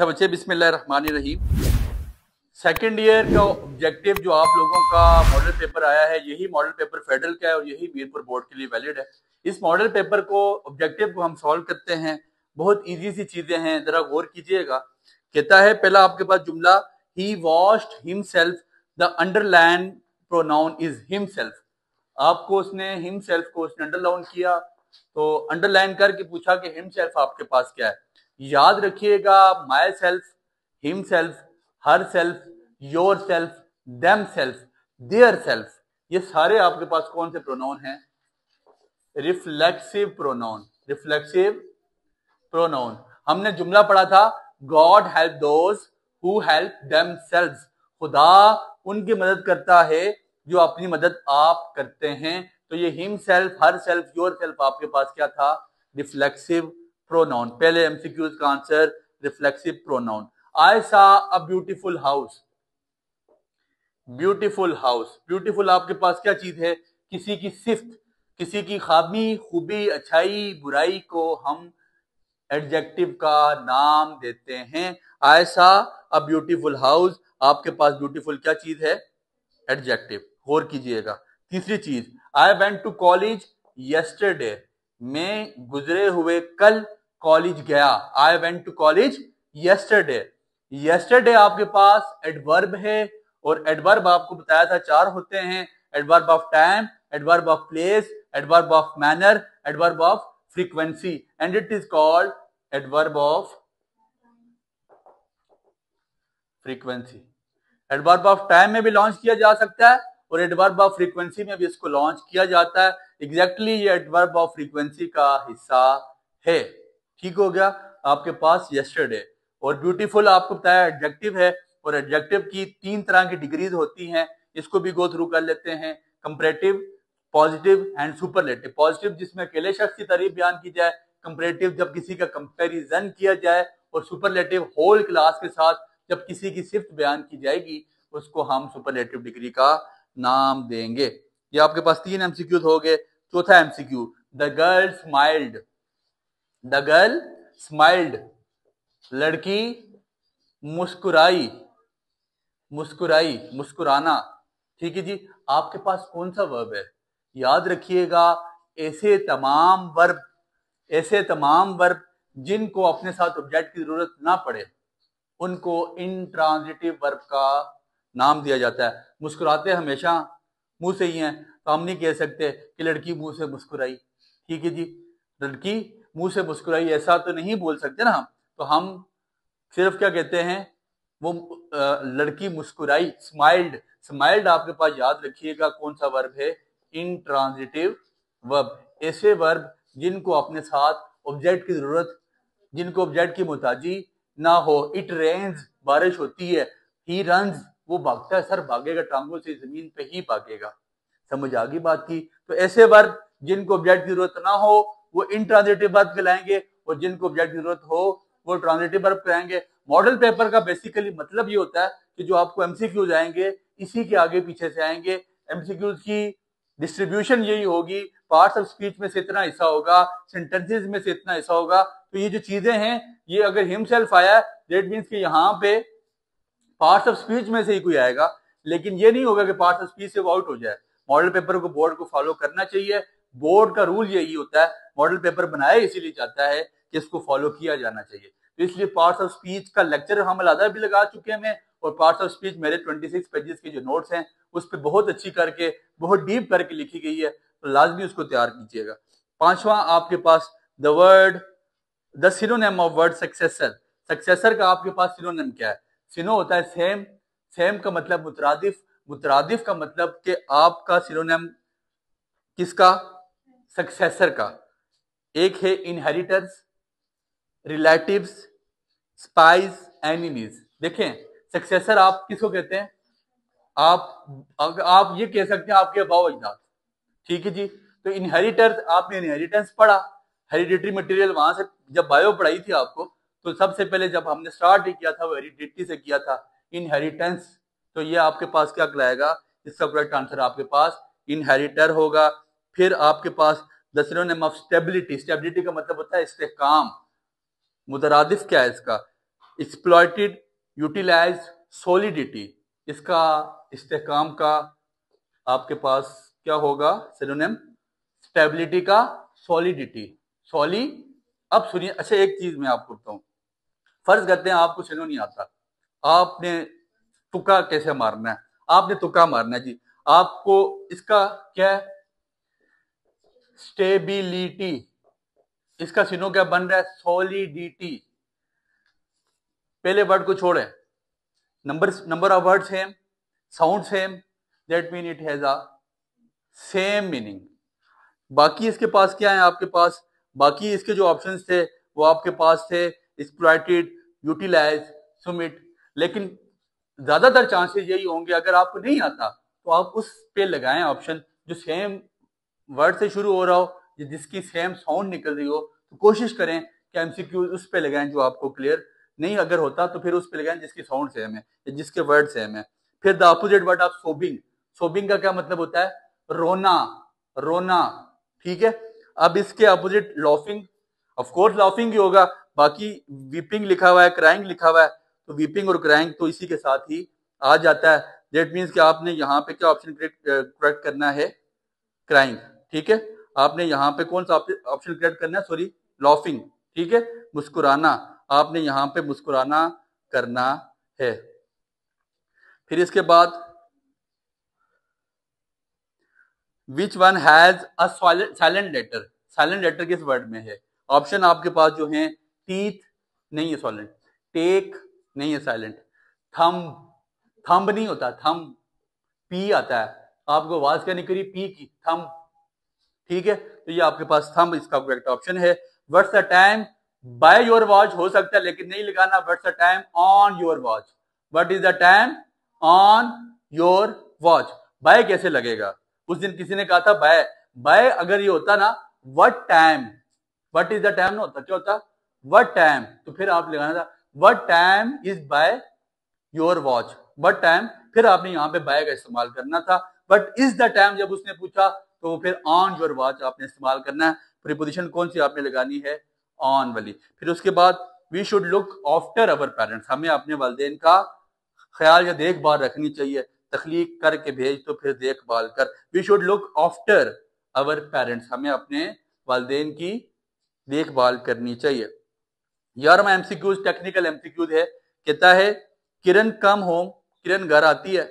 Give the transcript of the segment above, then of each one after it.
अच्छा बच्चे, बिस्मिल्लाहिर्रहमानिर्रहीम। सेकेंड ईयर का ऑब्जेक्टिव जो आप लोगों का मॉडल पेपर आया है, यही मॉडल पेपर फेडरल का है और यही मीरपुर बोर्ड के लिए वैलिड है। इस मॉडल पेपर को ऑब्जेक्टिव को हम सॉल्व करते हैं। बहुत इजी सी चीजें हैं, जरा गौर कीजिएगा। कहता है पहला आपके पास जुमला, he washed himself, the underline pronoun is himself. आपको उसने हिमसेल्फ को उसने अंडरलाइन किया, तो अंडरलाइन करके पूछा कि हिमसेल्फ आपके पास क्या है। याद रखिएगा, my self, himself, her self, your self, them self, their self, ये सारे आपके पास कौन से प्रोनाउन हैं? Reflexive pronoun. Reflexive pronoun. हमने जुमला पढ़ा था, God help those who help them selves. खुदा उनकी मदद करता है जो अपनी मदद आप करते हैं। तो ये him self, her self, your self आपके पास क्या था? Reflexive pronoun. पहले एमसीक्यूज का आंसर रिफ्लेक्सिव प्रोनाउन। आई सा a beautiful house. Beautiful house, beautiful आपके पास क्या चीज है? किसी की सिफ्त, किसी की खामी, खूबी, अच्छाई, बुराई को हम एडजेक्टिव का नाम देते हैं। आई सा अ ब्यूटीफुल हाउस, आपके पास ब्यूटीफुल क्या चीज है? एडजेक्टिव। गौर कीजिएगा। तीसरी चीज, I went to college yesterday, मैं गुजरे हुए कल कॉलेज गया। I went to college yesterday. Yesterday आपके पास एडवर्ब है और एडवर्ब आपको बताया था चार होते हैं: adverb of time, adverb of place, adverb of manner, adverb of frequency, and it is called adverb of frequency. Adverb of time में भी लॉन्च किया जा सकता है और एडवर्ब ऑफ फ्रीक्वेंसी में भी इसको लॉन्च किया जाता है। एग्जैक्टली ये एडवर्ब ऑफ फ्रीक्वेंसी का हिस्सा है। ठीक हो गया आपके पास यस्टरडे। और ब्यूटीफुल आपको बताया एडजेक्टिव है, और एडजेक्टिव की तीन तरह की डिग्रीज होती हैं, इसको भी गो थ्रू कर लेते हैं। Comparative, positive and superlative. Positive जिसमें अकेले शख्स की तारीफ बयान की जाए, कंपैरेटिव जब किसी का कंपैरिजन किया जाए, और सुपरलेटिव होल क्लास के साथ जब किसी की सिफ्त बयान की जाएगी, उसको हम सुपरलेटिव डिग्री का नाम देंगे। ये आपके पास तीन एमसीक्यू हो गए। चौथा MCQ, the girl smiled. The girl smiled, लड़की मुस्कुराई। मुस्कुराई, मुस्कुराना। ठीक है जी। आपके पास कौन सा वर्ब है? याद रखिएगा, ऐसे तमाम वर्ब जिनको अपने साथ ऑब्जेक्ट की जरूरत ना पड़े, उनको इंट्रांजिटिव वर्ब का नाम दिया जाता है। मुस्कुराते हमेशा मुंह से ही हैं, तो हम नहीं कह सकते कि लड़की मुंह से मुस्कुराई। ठीक है जी, लड़की मुंह से मुस्कुराई ऐसा तो नहीं बोल सकते ना हम। तो हम सिर्फ क्या कहते हैं, वो लड़की मुस्कुराई, स्माइल्ड। स्माइल्ड आपके पास याद रखिएगा कौन सा वर्ब है? Intransitive verb. ऐसे वर्ब जिनको अपने साथ ऑब्जेक्ट की जरूरत, जिनको ऑब्जेक्ट की मुताजी ना हो। इट रेन्स, बारिश होती है। ही रन्स, वो भागता है, सर भागेगा, टांगों से जमीन पे ही भागेगा। समझ आ गई बात की? तो ऐसे वर्ब जिनको ऑब्जेक्ट की जरूरत ना हो वो इंट्रांजिटिव वर्ब कहलाएंगे, और जिनको ऑब्जेक्ट की जरूरत हो वो ट्रांजिटिव वर्ब कहलाएंगे। मॉडल पेपर का बेसिकली मतलब ये होता है कि जो आपको एमसीक्यूज आएंगे इसी के आगे पीछे से आएंगे। एमसीक्यूज की डिस्ट्रीब्यूशन यही होगी, पार्ट्स ऑफ स्पीच में से इतना हिस्सा होगा, सेंटेंसेस में से इतना हिस्सा होगा। तो ये जो चीजें हैं, ये अगर हिमसेल्फ आया दैट मींस कि यहाँ पे पार्ट्स ऑफ स्पीच में से ही कोई आएगा, लेकिन ये नहीं होगा कि पार्ट्स ऑफ स्पीच से वो आउट हो जाए। मॉडल पेपर को बोर्ड को फॉलो करना चाहिए। बोर्ड का रूल यही होता है, मॉडल पेपर बनाया इसीलिए चाहता है कि इसको फॉलो किया जाना चाहिए। तो इसलिए पार्ट्स ऑफ स्पीच का लेक्चर हम अलग भी लगा चुके हैं, और पार्ट्स ऑफ स्पीच मेरे 26 पेजेस के जो नोट्स हैं उस पर बहुत अच्छी करके, बहुत डीप करके लिखी गई है, तो लाजमी उसको तैयार कीजिएगा। पांचवा आपके पास the word, the synonym of word successor. Successor का आपके पास सिनोनिम क्या है? सिनो होता है सेम, सेम का मतलब मुतरादिफ, मुतरादिफ का मतलब कि आपका सिनोनिम किसका? सक्सेसर का। एक है इनहेरिटर्स, रिलेटिव्स, स्पाइस, एनिमीज। देखें, सक्सेसर आप किसको कहते हैं? आप ये कह सकते हैं आपके अबाव अजदाद। ठीक है जी। तो इनहेरिटर्स, आपने इनहेरिटेंस पढ़ा, हेरिडिटरी मटेरियल, वहां से जब बायो पढ़ाई थी आपको, तो सबसे पहले जब हमने स्टार्ट ही किया था वो हेरिडिटरी से किया था, इनहेरिटेंस। तो ये आपके पास क्या कहलाएगा? इसका करेक्ट आंसर आपके पास इनहेरिटर होगा। फिर आपके पास the synonym of stability. Stability का मतलब होता है इस्तेहकाम। मुतरादिफ क्या है इसका? एक्सप्लॉइटेड, यूटिलाइज, सॉलिडिटी, इसका इस्तेहकाम का आपके पास क्या होगा सिनोनिम? स्टेबिलिटी का सॉलिडिटी, सॉली। अब सुनिए, अच्छा एक चीज मैं आपको बताऊं, फर्ज करते हैं आपको सिनो नहीं आता, आपने तुक्का कैसे मारना है, आपने तुक्का मारना है जी, आपको इसका क्या है? स्टेबिलिटी, इसका सिनो क्या बन रहा है? सॉलिडिटी। पहले वर्ड को छोड़े, number of word same, sound same, that mean it has a same meaning. बाकी इसके पास क्या है? आपके पास बाकी इसके जो ऑप्शंस थे वो आपके पास थे एक्सप्लॉइटेड, यूटिलाइज, सुमिट, लेकिन ज्यादातर चांसेस यही होंगे अगर आपको नहीं आता तो आप उस पे लगाएं ऑप्शन जो सेम वर्ड से शुरू हो रहा हो, जिसकी सेम साउंड निकल रही हो, तो कोशिश करें कि एमसीक्यू उस पे लगाएं जो आपको क्लियर नहीं अगर होता तो फिर उस पे लगाएं जिसकी साउंड सेम है या जिसके वर्ड सेम है। फिर द अपोजिट वर्ड ऑफ सोबिंग, सोबिंग का क्या मतलब होता है? रोना, रोना, ठीक है। अब इसके opposite laughing, of course laughing ही होगा, बाकी वीपिंग लिखा हुआ है, क्राइंग लिखा हुआ है, तो वीपिंग और क्राइंग तो इसी के साथ ही आ जाता है। दैट मीन्स कि आपने यहाँ पे क्या ऑप्शन करेक्ट करना है? क्राइंग, ठीक है। आपने यहाँ पे कौन सा ऑप्शन करेक्ट करना है? सॉरी, लॉफिंग, ठीक है, मुस्कुराना, आपने यहाँ पे मुस्कुराना करना है। फिर इसके बाद which one has a silent letter, silent letter किस वर्ड में है? ऑप्शन आपके पास जो है, टीथ नहीं है साइलेंट, टेक नहीं है साइलेंट, थंब, थंब नहीं होता, थंब पी आता है, आपको आवाज क्या निकली? पी की, थंब, ठीक है। तो ये आपके पास थंब इसका करेक्ट ऑप्शन है। What's the time by your watch हो सकता है, लेकिन नहीं लिखाना what's the time on your watch. What is the time on your watch, by कैसे लगेगा? उस दिन किसी ने कहा था बाय, बाय अगर ये होता ना what time, what is the time ना होता, क्या होता? व्हाट टाइम, तो फिर आप लगाना था what time is by your watch, what time, फिर आपने यहाँ पे बाय का इस्तेमाल करना था। बट इज द टाइम जब उसने पूछा तो फिर ऑन योर वॉच आपने इस्तेमाल करना है। प्रीपोजिशन कौन सी आपने लगानी है? ऑन वाली। फिर उसके बाद we should look after our parents, हमें अपने वालिदैन का ख्याल या देखभाल रखनी चाहिए, तखलीक करके भेज तो फिर देखभाल कर। We should look after our parents, हमें अपने वालिदैन की देखभाल करनी चाहिए। यार मैं एमसीक्यूज, टेक्निकल एमसीक्यूज है, कहता है किरण कम होम, किरण घर आती है,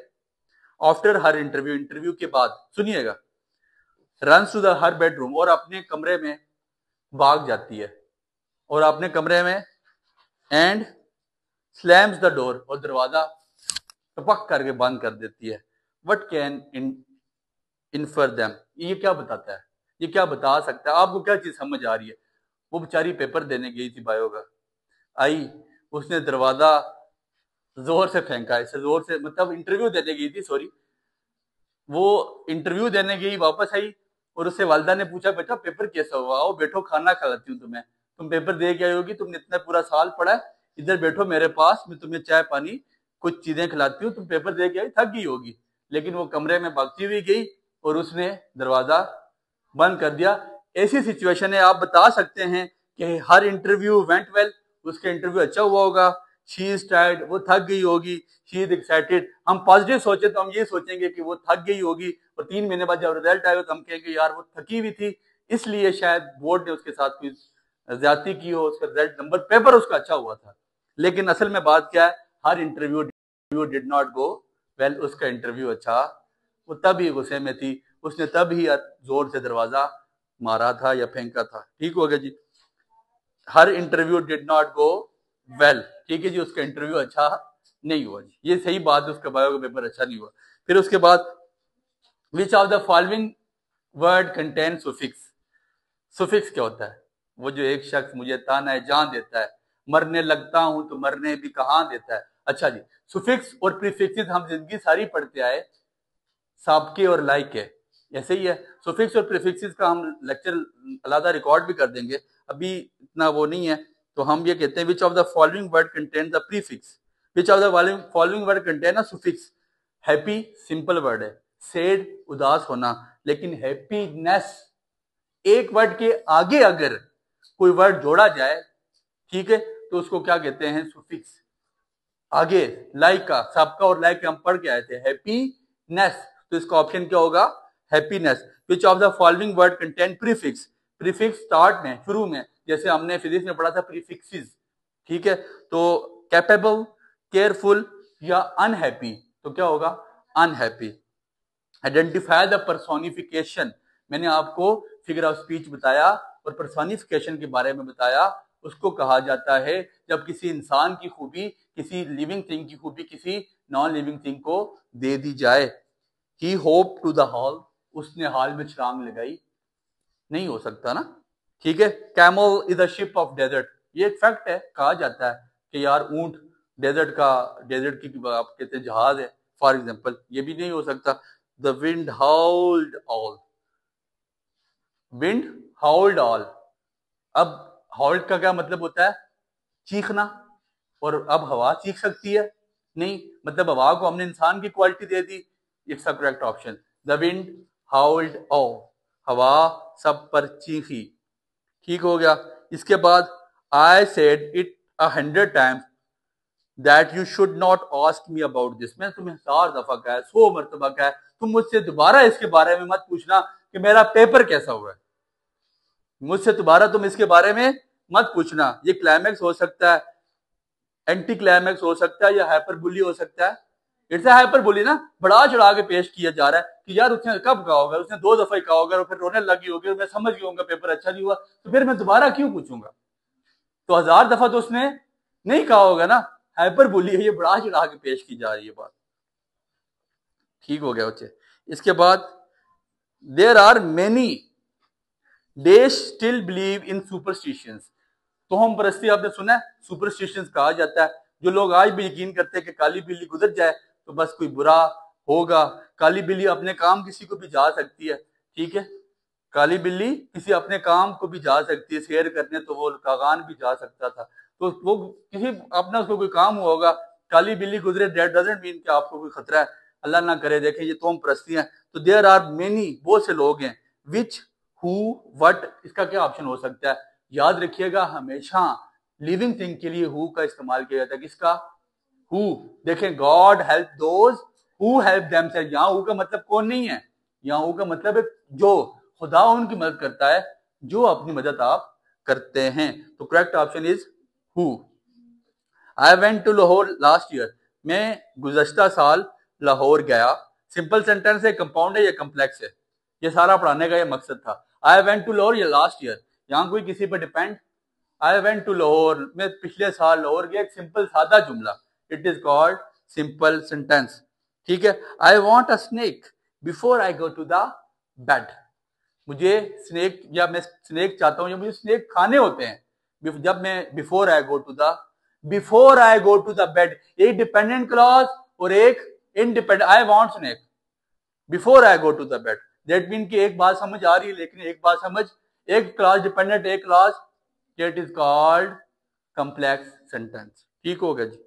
आफ्टर हर इंटरव्यू, इंटरव्यू के बाद, सुनिएगा, runs to the her bedroom, और अपने कमरे में भाग जाती है, और अपने कमरे में, एंड स्लैम्स द डोर, और दरवाजा टपक करके बंद कर देती है। व्हाट कैन इन्फर देम, ये क्या बताता है? ये क्या बता सकता है? आपको क्या चीज समझ आ रही है? वो बेचारी पेपर देने गई थी बायो का, आई, उसने दरवाजा जोर से फेंका, इसे जोर से, मतलब इंटरव्यू देने गई थी, सॉरी, वो इंटरव्यू देने गई, वापस आई, और उससे वालदा ने पूछा बेटा पेपर कैसा हुआ? आओ बैठो, खाना खिलाती हूँ तुम्हें, तुम पेपर दे के आई होगी, तुमने इतना पूरा साल पढ़ा है, इधर बैठो मेरे पास, मैं तुम्हें चाय पानी कुछ चीजें खिलाती हूँ, तुम पेपर दे के आई, थक गई होगी। लेकिन वो कमरे में भागती हुई गई और उसने दरवाजा बंद कर दिया। ऐसी सिचुएशन है, आप बता सकते हैं कि हर इंटरव्यू वेंट वेल, उसका इंटरव्यू अच्छा हुआ होगा, शी इज टायर्ड, वो थक गई होगी, शी इज एक्साइटेड। हम पॉजिटिव सोचे तो हम ये सोचेंगे कि वो थक गई होगी, और 3 महीने बाद जब रिजल्ट आएगा तो हम कहेंगे यार वो थकी हुई थी, इसलिए शायद बोर्ड ने उसके साथ कोई ज्यादती की हो, उसका रिजल्ट नंबर पेपर उसका अच्छा हुआ था। लेकिन असल में बात क्या है? Her interview did not go well, उसका इंटरव्यू अच्छा, वो तब ही गुस्से में थी, उसने तब ही जोर से दरवाजा मारा था या फेंका था। ठीक हो गया जी, her interview did not go well, ठीक है जी, उसका इंटरव्यू अच्छा नहीं हुआ जी, ये सही बात है, उसका बायो का पेपर अच्छा नहीं हुआ। फिर उसके बाद which of the following word contain suffix, suffix क्या होता है? वो जो एक शख्स मुझे ताना जान देता है, मरने लगता हूं तो मरने भी कहां देता है। अच्छा जी, सुफिक्स और प्रीफिक्सेस हम जिंदगी सारी पढ़ते आए, साबके और लाइक है, ऐसे ही है। सुफिक्स और प्रीफिक्सेस का हम लेक्चर अलग रिकॉर्ड भी कर देंगे, अभी इतना वो नहीं है। तो हम ये कहते हैं which of the following word contain the prefix, which of the following word contain a suffix. Happy simple word है, सैड उदास होना, लेकिन हैप्पीनेस एक वर्ड के आगे अगर कोई वर्ड जोड़ा जाए, ठीक है, तो उसको क्या कहते हैं, सुफिक्स। आगे लाइक का, सबका और लाइक हम पढ़ के आए थे, हैप्पीनेस, तो इसका ऑप्शन क्या होगा, happiness. Which of the following word contain prefix, prefix start में, शुरू में, जैसे हमने फिजिक्स में पढ़ा था प्रीफिक्सेस, ठीक है। तो कैपेबल, केयरफुल या अनहैप्पी, तो क्या होगा, अनहैप्पी। आइडेंटिफाई द पर्सोनिफिकेशन, मैंने आपको फिगर ऑफ स्पीच बताया और पर्सोनिफिकेशन के बारे में बताया। उसको कहा जाता है जब किसी इंसान की खूबी, किसी लिविंग थिंग की खूबी किसी नॉन लिविंग थिंग को दे दी जाए। He hop to the hall, उसने हॉल में छलांग लगाई, नहीं हो सकता ना, ठीक है। Camel is a ship of desert, ये एक फैक्ट है, कहा जाता है कि यार ऊंट डेजर्ट का, डेजर्ट की आप कहते हैं जहाज है, फॉर एग्जाम्पल, ये भी नहीं हो सकता। The wind howled all, wind howled all, अब हाउल्ड का क्या मतलब होता है, चीखना, और अब हवा चीख सकती है, नहीं, मतलब हवा को हमने इंसान की क्वालिटी दे दी। It's a correct option, the wind howled all, हवा सब पर चीखी, ठीक हो गया। इसके बाद I said it 100 times that you should not ask me about this, मैंने तुम्हें 1000 दफा कहा है, 100 मरतबा कहा है, तुम मुझसे दोबारा इसके बारे में मत पूछना कि मेरा पेपर कैसा हुआ है, मुझसे दोबारा तुम इसके बारे में मत पूछना। ये क्लाइमैक्स हो सकता है, एंटी क्लाइमैक्स हो सकता है, या हाइपरबुली हो सकता है। इट्स हाइपरबुली ना, बढ़ा चढ़ा के पेश किया जा रहा है कि यार उसने कब कहा होगा, उसने 2 दफा ही कहा होगा और फिर रोने लगी होगी और मैं समझ गया होगा पेपर अच्छा नहीं हुआ, तो फिर मैं दोबारा क्यों पूछूंगा, तो 1000 दफा तो उसने नहीं कहा होगा ना, हाइपरबुली है, ये बढ़ा चढ़ा के पेश की जा रही है बात, ठीक हो गया बच्चे। इसके बाद there are many they still believe in superstitions, तो हम परस्ती आपने सुना है, सुपरस्टिशंस कहा जाता है, जो लोग आज भी यकीन करते हैं कि काली बिल्ली गुजर जाए तो बस कोई बुरा होगा। काली बिल्ली अपने काम किसी को भी जा सकती है, ठीक है, काली बिल्ली किसी अपने काम को भी जा सकती है, सैर करने तो वो कागान भी जा सकता था, तो वो किसी अपना उसको कोई काम हुआ होगा, काली बिल्ली गुजरे दैट डजंट मीन कि आपको कोई खतरा है, अल्लाह ना करे। देखें ये तो हम परस्ती हैं, तो देयर आर मेनी, बहुत से लोग हैं, विच, हु, व्हाट, इसका क्या ऑप्शन हो सकता है, याद रखिएगा हमेशा लिविंग थिंग के लिए हु का इस्तेमाल किया जाता है, किसका, हु। देखें God help those who help themselves, यहां हु का मतलब कौन नहीं है, यहां हु का मतलब है जो, खुदा उनकी मदद करता है जो अपनी मदद आप करते हैं, तो correct option is who. I went to Lahore last year, मैं गुज़श्ता साल लाहौर गया, सिंपल सेंटेंस है, कंपाउंड है या कम्प्लेक्स है, ये सारा पढ़ाने का ये मकसद था। आई वेंट टू लाहौर या लास्ट ईयर, यहां कोई किसी पर depend, I went to Lahore, मैं पिछले साल लाहौर गया, एक सिंपल सादा जुमला, it is called simple sentence, ठीक है। I want a snake before I go to the bed, मुझे स्नेक, या मैं स्नेक चाहता हूं, या मुझे स्नेक खाने होते हैं जब मैं before I go to the bed, एक डिपेंडेंट क्लॉज और एक independent, I want snake before I go to the bed, that mean कि एक बात समझ आ रही है, लेकिन एक बात समझ, एक क्लॉज डिपेंडेंट, एक clause, that is called complex sentence, ठीक हो गया जी।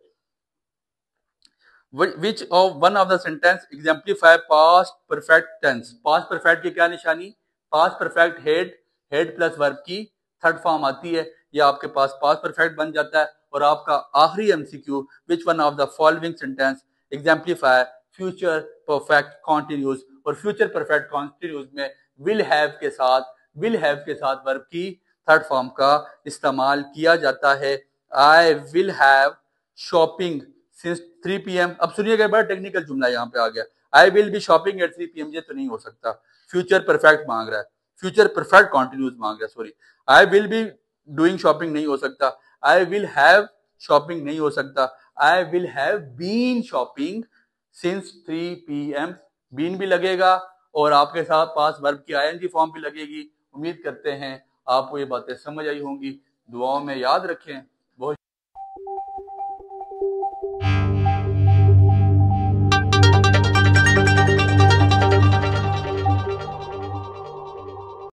Which of one of the sentence exemplify past perfect tense, past perfect की क्या निशानी, past perfect head plus verb की थर्ड फॉर्म आती है, ये आपके पास past perfect बन जाता है। और आपका आखिरी MCQ, which one of the following sentence exemplify future perfect continuous, और future perfect continuous में will have के साथ verb की थर्ड फॉर्म का इस्तेमाल किया जाता है। I will have shopping since 3 PM, अब सुनिएगा, बड़ा टेक्निकल जुमला यहाँ पे आ गया, I will be shopping at 3 PM, ये तो नहीं हो सकता, फ्यूचर परफेक्ट मांग रहा है, फ्यूचर परफेक्ट कॉन्टिन्यूस मांग रहा है, sorry, I will be doing shopping नहीं हो सकता, आई विल हैव शॉपिंग नहीं हो सकता, I will have been shopping since 3 PM, been भी लगेगा और आपके साथ पास वर्ब की ING फॉर्म भी लगेगी। उम्मीद करते हैं आपको ये बातें समझ आई होंगी, दुआओं में याद रखें।